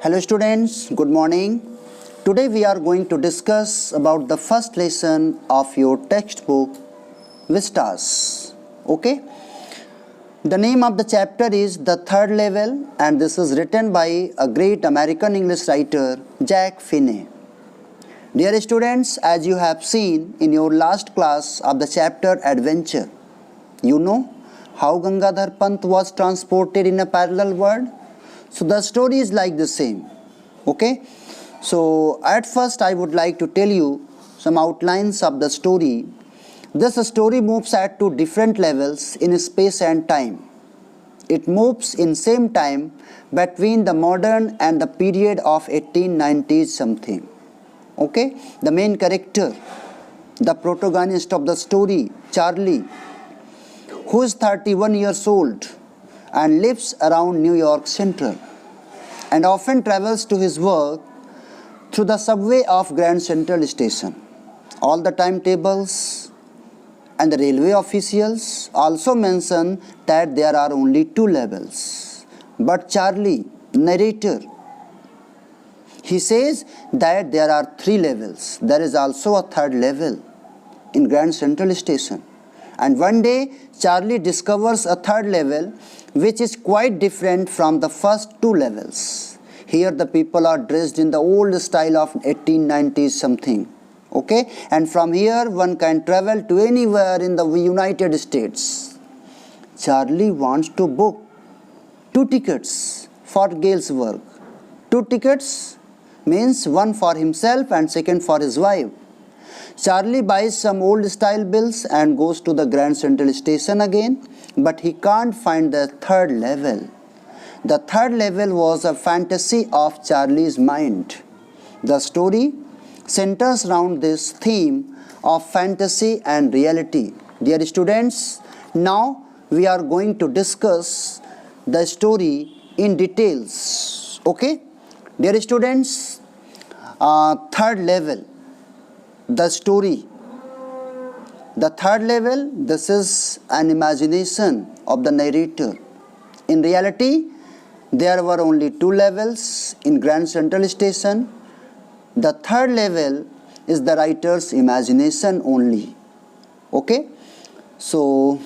Hello students, good morning. Today we are going to discuss about the first lesson of your textbook Vistas. Okay? The name of the chapter is The Third Level, and this is written by a great American English writer Jack Finney. Dear students, as you have seen in your last class of the chapter Adventure, you know how Gangadhar Pant was transported in a parallel world? So the story is like the same. Okay? So at first I would like to tell you some outlines of the story. This story moves at two different levels in space and time. It moves in same time between the modern and the period of 1890s something. Okay? The main character, the protagonist of the story, Charlie, who is 31 years old and lives around New York Central and often travels to his work through the subway of Grand Central Station. All the timetables and the railway officials also mention that there are only two levels. But Charlie, narrator, he says that there are three levels. There is also a third level in Grand Central Station. And one day, Charlie discovers a third level which is quite different from the first two levels. Here the people are dressed in the old style of 1890s something. Okay? And from here one can travel to anywhere in the United States. Charlie wants to book 2 tickets for Gale's work. 2 tickets means one for himself and second for his wife. Charlie buys some old style bills and goes to the Grand Central Station again, but he can't find the third level. The third level was a fantasy of Charlie's mind. The story centers around this theme of fantasy and reality. Dear students, now we are going to discuss the story in details. Okay? Dear students, third level, the story. The third level, this is an imagination of the narrator. In reality, there were only two levels in Grand Central Station. The third level is the writer's imagination only. Okay? So,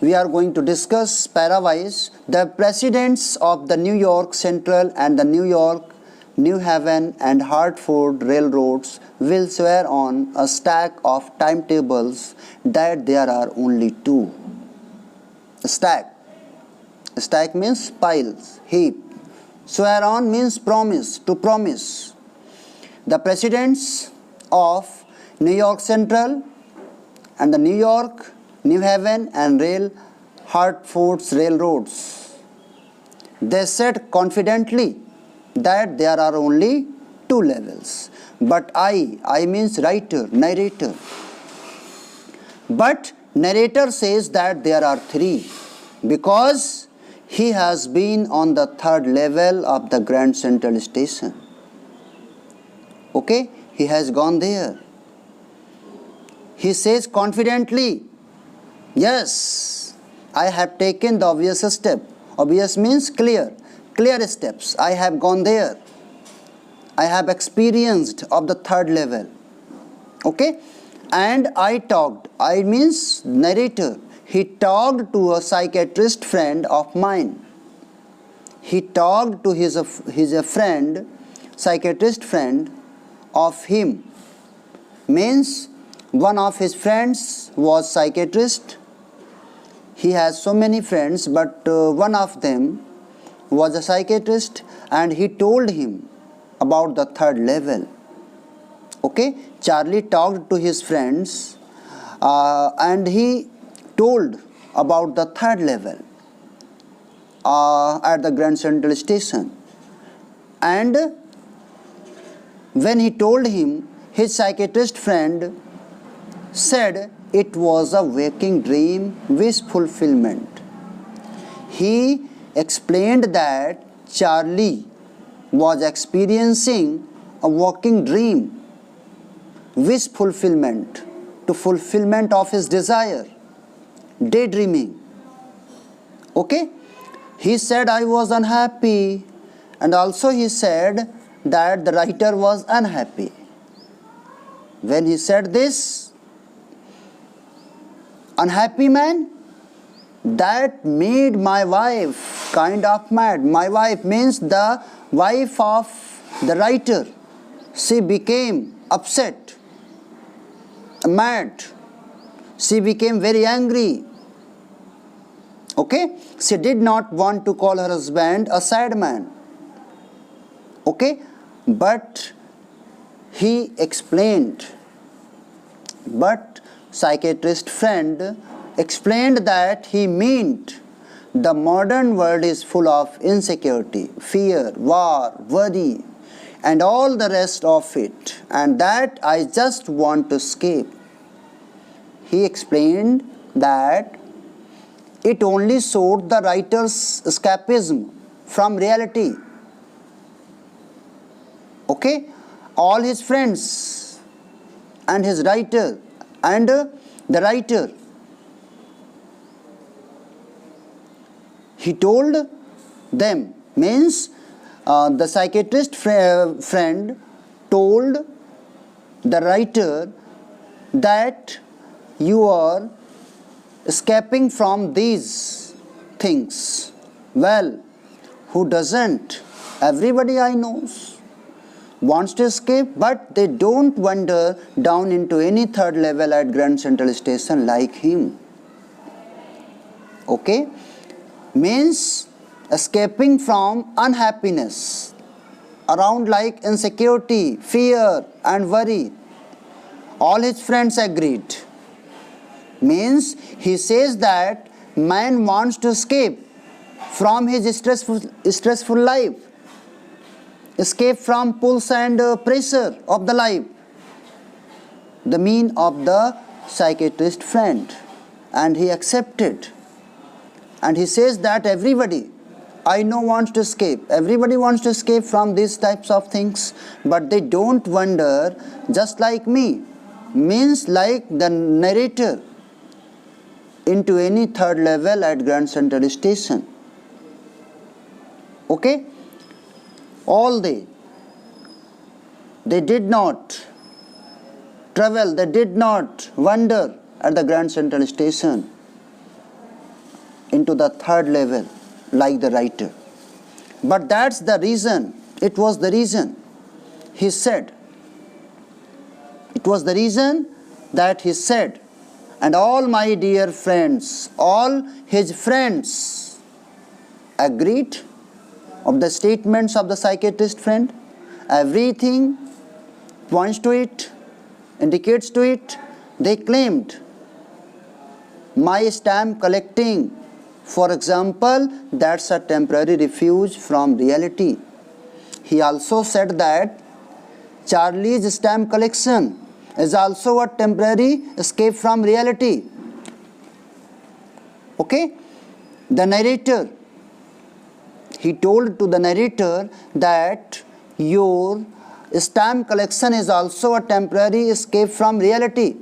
we are going to discuss parawise. The presidents of the New York Central and the New York, New Haven and Hartford railroads will swear on a stack of timetables that there are only two. Stack. Stack means piles, heap. Swear on means promise, to promise. The presidents of New York Central and the New York, New Haven and Hartford's railroads, they said confidently that there are only two levels. But I means writer, narrator. But narrator says that there are three because he has been on the third level of the Grand Central Station. Okay? He has gone there. He says confidently, yes, I have taken the obvious step. Obvious means clear. Clear steps. I have gone there. I have experienced of the third level. Okay? And I talked. I means narrator. He talked to a psychiatrist friend of mine. He talked to his friend, psychiatrist friend of him. Means one of his friends was psychiatrist. He has so many friends, but one of them was a psychiatrist and he told him about the third level. Okay? Charlie talked to his friends and he told about the third level at the Grand Central Station. And when he told him, his psychiatrist friend said it was a waking dream, wish fulfillment. He explained that Charlie was experiencing a waking dream, wish fulfillment, to fulfillment of his desire, daydreaming. Okay? He said, I was unhappy And also he said that the writer was unhappy. When he said this, unhappy man, that made my wife kind of mad. My wife means the wife of the writer. She became upset, mad. She became very angry. Okay? She did not want to call her husband a sad man. Okay? But he explained. But psychiatrist friend explained that he meant the modern world is full of insecurity, fear, war, worry, and all the rest of it, and that I just want to escape. He explained that it only showed the writer's escapism from reality. Okay? All his friends and his writer and the writer, he told them, means the psychiatrist friend told the writer that you are escaping from these things. Well, who doesn't? Everybody I knows wants to escape, but they don't wander down into any third level at Grand Central Station like him. Okay? Means escaping from unhappiness around like insecurity, fear and worry. All his friends agreed. Means he says that man wants to escape from his stressful life, escape from pulse and pressure of the life. The mean of the psychiatrist friend, and he accepted. And he says that everybody I know wants to escape. Everybody wants to escape from these types of things, but they don't wander just like me. Means like the narrator into any third level at Grand Central Station. Okay? All they did not travel, they did not wander at the Grand Central Station into the third level like the writer. But that's the reason, it was the reason he said. It was the reason that he said, and all my dear friends, all his friends agreed of the statements of the psychiatrist friend. Everything points to it, indicates to it. They claimed my stamp collecting, for example, that's a temporary refuge from reality. He also said that Charlie's stamp collection is also a temporary escape from reality. Okay? The narrator, he told to the narrator that your stamp collection is also a temporary escape from reality.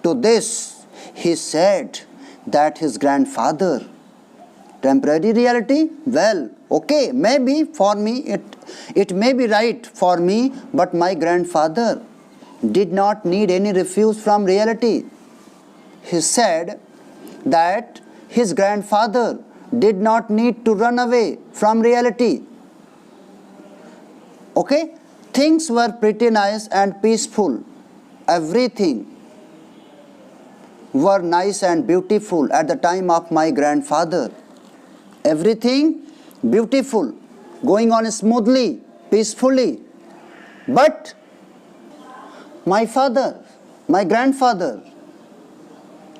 To this, he said that his grandfather, temporary reality? Well, okay, maybe for me, it may be right for me, but my grandfather did not need any refuge from reality. He said that his grandfather did not need to run away from reality. Okay? Things were pretty nice and peaceful. Everything were nice and beautiful at the time of my grandfather. Everything beautiful, going on smoothly, peacefully. But my father, my grandfather,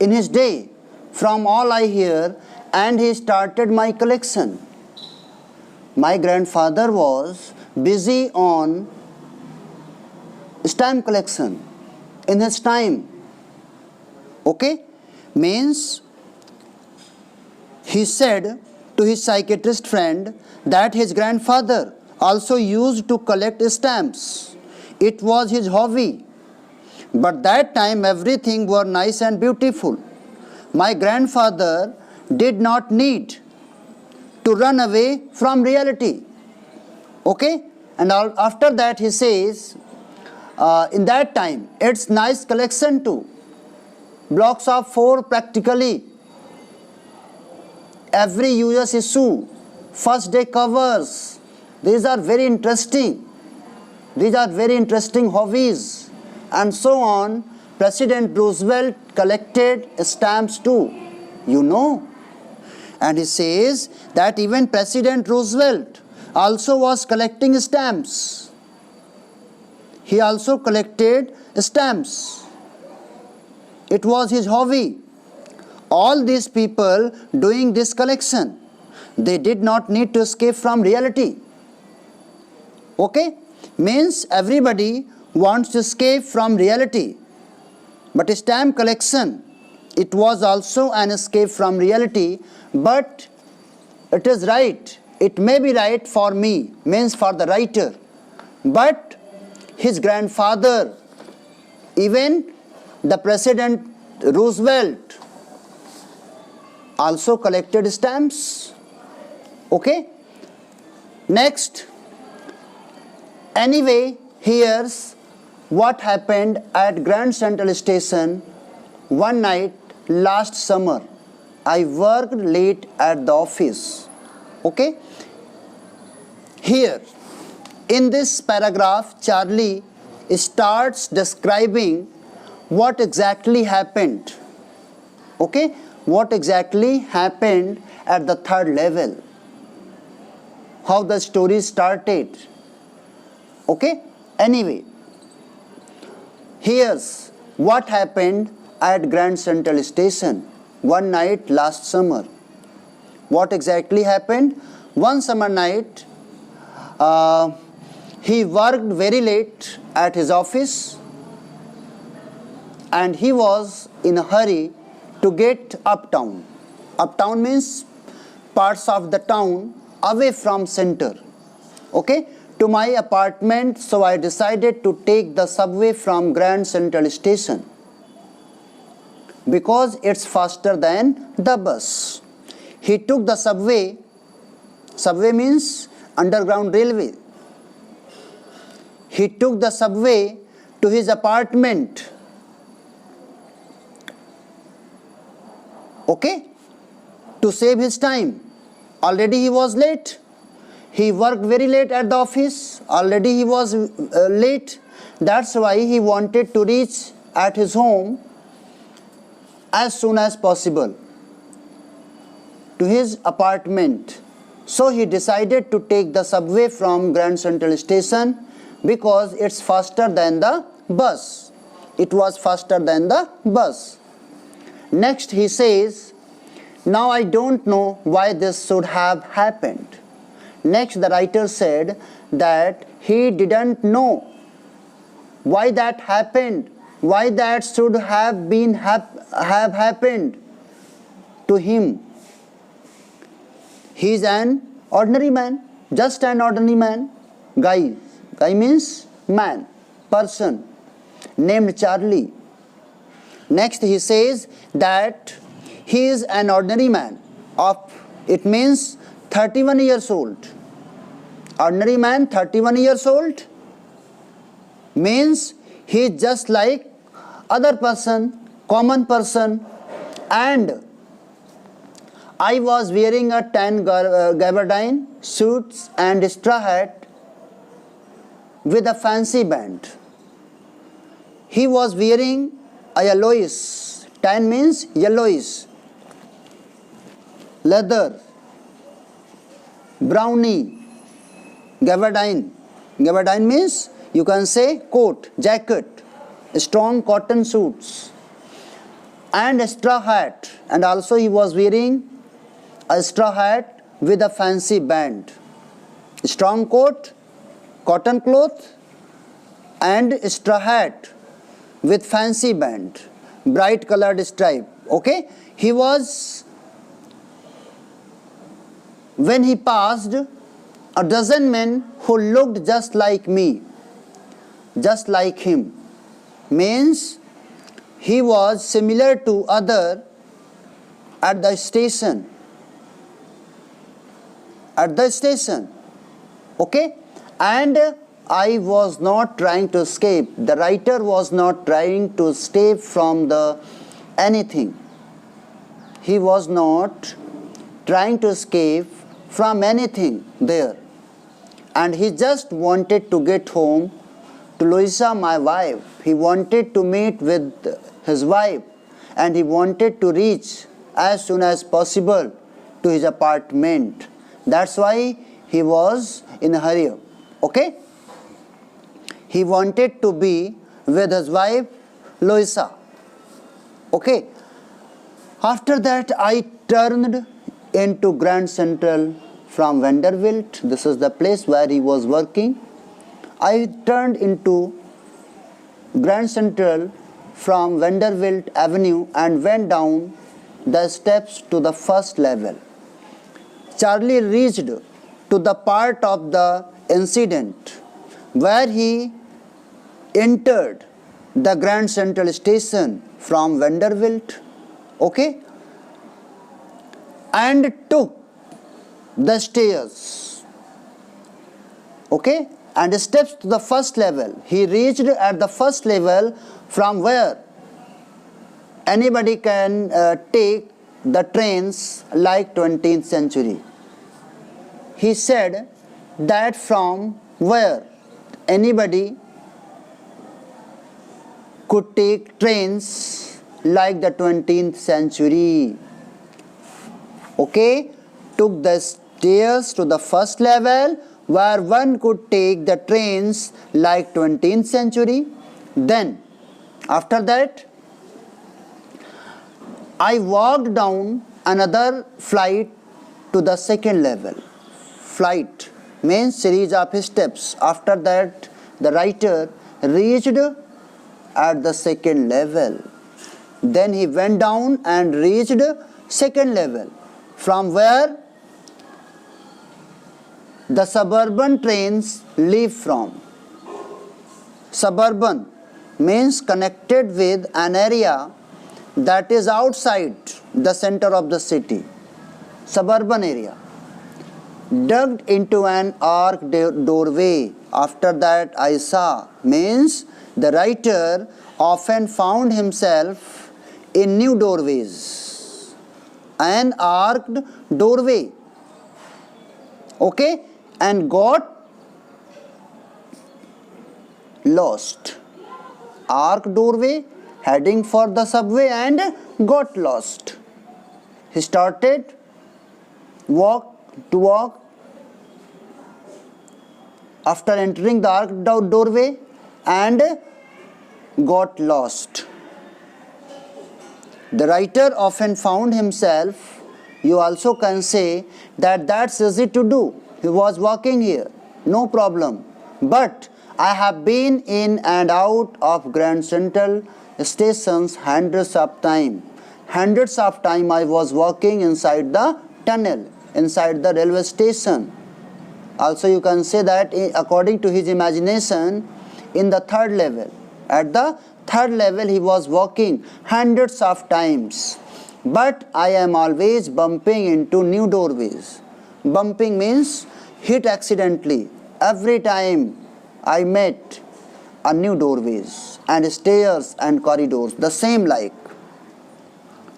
in his day, from all I hear, and he started my collection. My grandfather was busy on stamp collection in his time. Okay? Means he said to his psychiatrist friend that his grandfather also used to collect stamps. It was his hobby. But that time everything was nice and beautiful. My grandfather did not need to run away from reality. Okay, and after that he says, in that time it's nice collection too. Blocks of 4 practically. Every US issue, first day covers. These are very interesting. These are very interesting hobbies. And so on. President Roosevelt collected stamps too. You know. And he says that even President Roosevelt also was collecting stamps. He also collected stamps. It was his hobby. All these people doing this collection, they did not need to escape from reality. Okay? Means everybody wants to escape from reality. But stamp collection, it was also an escape from reality. But it is right. It may be right for me, means for the writer. But his grandfather, even the President Roosevelt, also collected stamps. Okay? Next. Anyway, here's what happened at Grand Central Station one night last summer. I worked late at the office. Okay? Here, in this paragraph, Charlie starts describing what exactly happened. Okay? What exactly happened at the third level. How the story started. Okay? Anyway, here's what happened at Grand Central Station one night last summer. What exactly happened? One summer night, he worked very late at his office and he was in a hurry to get uptown. Uptown means parts of the town away from center. Okay? To my apartment, so I decided to take the subway from Grand Central Station because it's faster than the bus. He took the subway. Subway means underground railway. He took the subway to his apartment. Okay? To save his time. Already he was late. He worked very late at the office. Already he was late. That's why he wanted to reach at his home as soon as possible to his apartment. So he decided to take the subway from Grand Central Station because it's faster than the bus. It was faster than the bus. Next he says, now I don't know why this should have happened. Next the writer said that he didn't know why that happened, why that should have been have happened to him. He is an ordinary man, just an ordinary man. Guy means man, person, named Charlie. Next he says that he is an ordinary man of, it means 31 years old. Ordinary man, 31 years old, means he is just like other person, common person. And I was wearing a tan gabardine suits and straw hat with a fancy band. He was wearing a yellowish, tan means yellowish, leather, brownie, gabardine. Gabardine means you can say coat, jacket, strong cotton suits and a straw hat. And also he was wearing a straw hat with a fancy band. Strong coat, cotton cloth and straw hat with fancy band, bright colored stripe. Okay? He was, when he passed, a dozen men who looked just like me, just like him. Means he was similar to other at the station. At the station. Okay? And I was not trying to escape. The writer was not trying to escape from the anything. He was not trying to escape from anything there. And he just wanted to get home to Louisa, my wife. He wanted to meet with his wife, and he wanted to reach as soon as possible to his apartment. That's why he was in a hurry. Okay? He wanted to be with his wife, Louisa. Okay? After that, I turned into Grand Central from Vanderbilt. This is the place where he was working. I turned into Grand Central from Vanderbilt Avenue and went down the steps to the first level. Charlie reached to the part of the incident where he entered the Grand Central Station from Vanderbilt, okay, and took the stairs, okay, and steps to the first level. He reached at the first level from where anybody can take the trains like 20th century. He said that from where anybody could take trains like the 20th century. Okay, took the stairs to the first level where one could take the trains like 20th century. Then, after that, I walked down another flight to the second level. Flight means series of steps. After that, the writer reached at the second level. Then he went down and reached second level, from where the suburban trains leave from. Suburban means connected with an area that is outside the center of the city. Suburban area. Dug into an arched doorway. After that, I saw means the writer often found himself in new doorways. An arched doorway. Okay? And got lost. Arched doorway, heading for the subway and got lost. He started to walk. After entering the arched doorway and got lost. The writer often found himself, you also can say that that's easy to do. He was walking here, no problem. But I have been in and out of Grand Central stations hundreds of times. Hundreds of times I was walking inside the tunnel, inside the railway station. Also you can say that according to his imagination, in the third level. At the third level he was walking hundreds of times. But I am always bumping into new doorways. Bumping means hit accidentally. Every time I met a new doorways and stairs and corridors, the same like.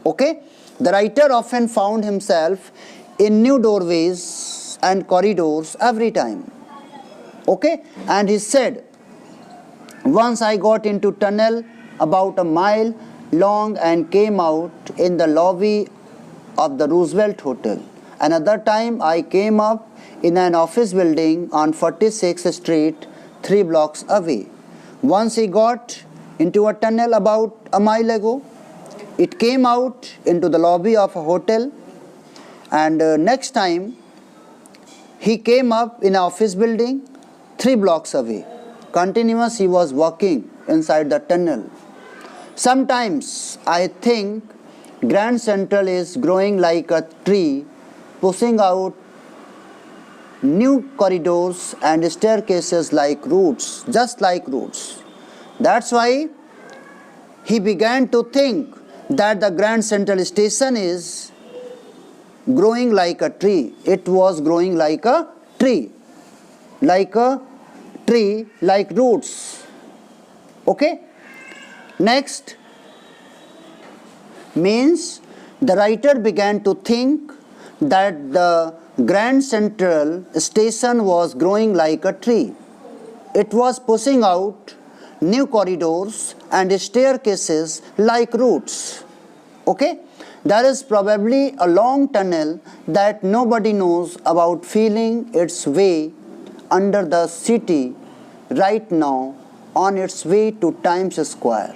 Okay? The writer often found himself in new doorways and corridors every time. Okay? And he said, once I got into tunnel about a mile long and came out in the lobby of the Roosevelt Hotel. Another time I came up in an office building on 46th Street, 3 blocks away. Once he got into a tunnel about a mile ago. It came out into the lobby of a hotel, and next time he came up in an office building 3 blocks away. Continuous he was walking inside the tunnel. Sometimes I think Grand Central is growing like a tree, pushing out new corridors and staircases like roots, just like roots. That's why he began to think that the Grand Central Station is growing like a tree. It was growing like a tree, like a tree like roots. Okay? Next, means the writer began to think that the Grand Central Station was growing like a tree. It was pushing out new corridors and staircases like roots. Okay? There is probably a long tunnel that nobody knows about feeling its way under the city right now on its way to Times Square,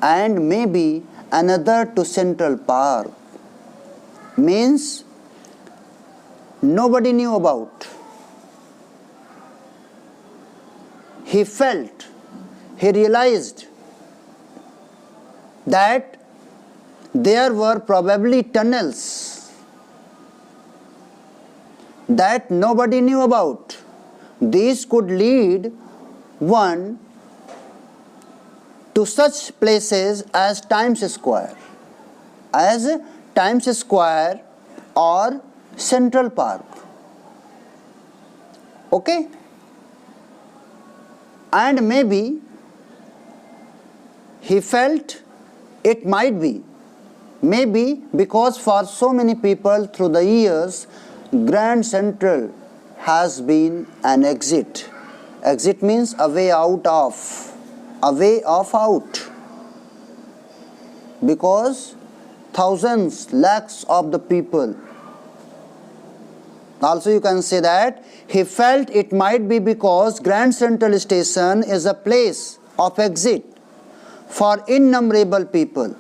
and maybe another to Central Park. Means nobody knew about. He felt, he realized that there were probably tunnels that nobody knew about. These could lead one to such places as Times Square, or Central Park. Okay? And maybe he felt it might be. Maybe because for so many people through the years, Grand Central has been an exit. Exit means a way out of. A way of out. Because thousands, lakhs of the people. Also you can say that he felt it might be because Grand Central Station is a place of exit for innumerable people.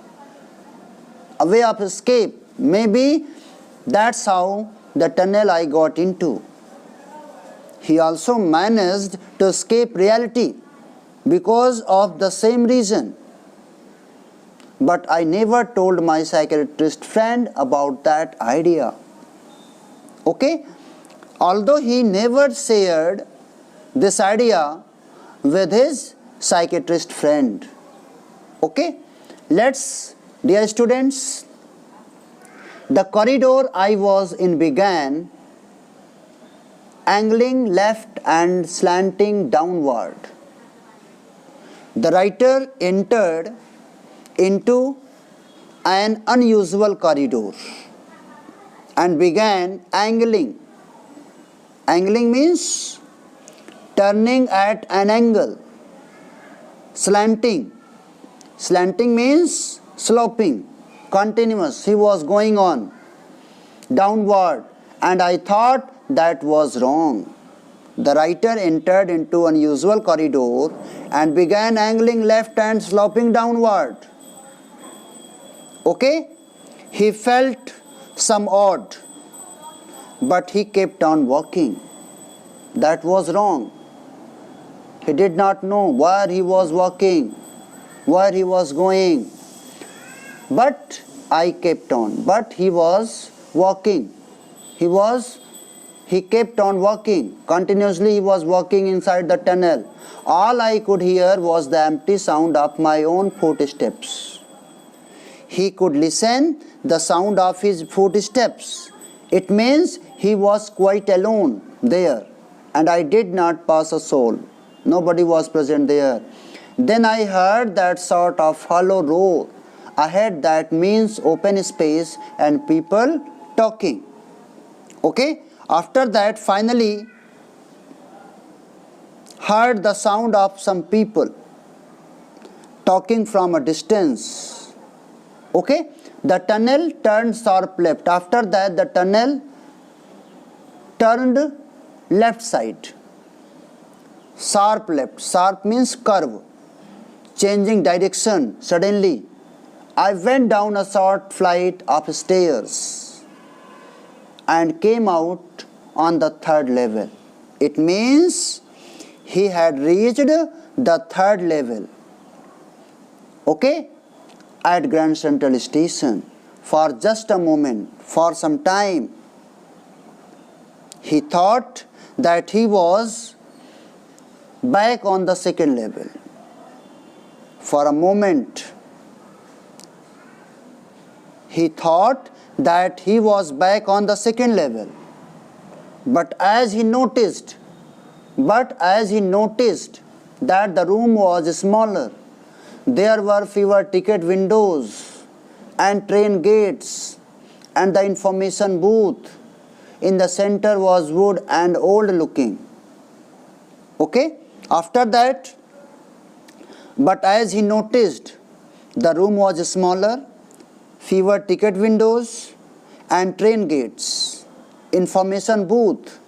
A way of escape. Maybe that's how the tunnel I got into. He also managed to escape reality because of the same reason. But I never told my psychiatrist friend about that idea. Okay? Although he never shared this idea with his psychiatrist friend. Okay? Let's, dear students, the corridor I was in began angling left and slanting downward. The writer entered into an unusual corridor and began angling. Angling means turning at an angle. Slanting. Slanting means sloping, continuous. He was going on downward, and I thought that was wrong. The writer entered into an unusual corridor and began angling left and sloping downward. Okay? He felt some odd, but he kept on walking. That was wrong. He did not know where he was walking, where he was going. But I kept on. But he was walking. He kept on walking. Continuously he was walking inside the tunnel. All I could hear was the empty sound of my own footsteps. He could listen the sound of his footsteps. It means he was quite alone there, and I did not pass a soul. Nobody was present there. Then I heard that sort of hollow roar ahead, that means open space and people talking. Okay? After that, finally heard the sound of some people talking from a distance. Okay? The tunnel turned sharp left. After that, the tunnel turned left side. Sharp left. Sharp means curve. Changing direction suddenly. I went down a short flight of stairs and came out on the third level. It means he had reached the third level. Okay? At Grand Central Station. For just a moment, for some time, he thought that he was back on the second level. For a moment, he thought that he was back on the second level. But as he noticed But as he noticed that the room was smaller, there were fewer ticket windows and train gates, and the information booth in the center was wood and old looking. Okay? After that, but as he noticed the room was smaller, fewer ticket windows and train gates, information booth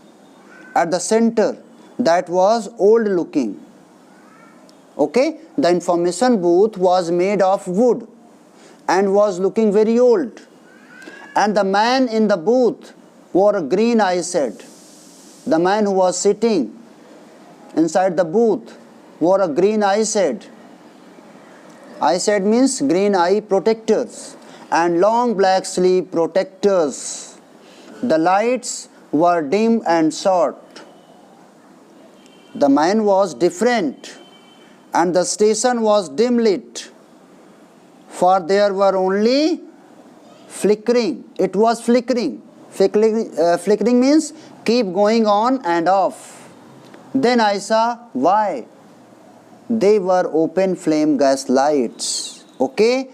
at the center that was old looking. Okay, the information booth was made of wood and was looking very old, and the man in the booth wore a green eye shade. The man who was sitting inside the booth wore a green eye shade. Eye shade means green eye protectors and long black sleeve protectors. The lights were dim and short. The man was different, and the station was dim lit, for there were only flickering. It was flickering. Flickering means keep going on and off. Then I saw why. They were open flame gas lights. Okay?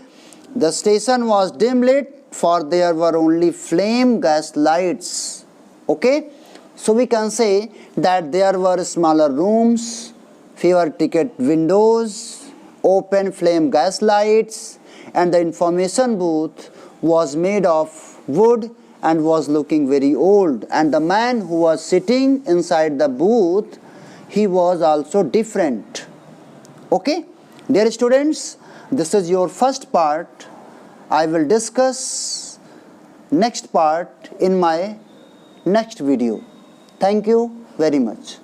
The station was dim lit, for there were only flame gas lights. Okay? So we can say that there were smaller rooms, fewer ticket windows, open flame gas lights, and the information booth was made of wood and was looking very old. And the man who was sitting inside the booth, he was also different. Okay? Dear students, this is your first part. I will discuss next part in my next video. Thank you very much.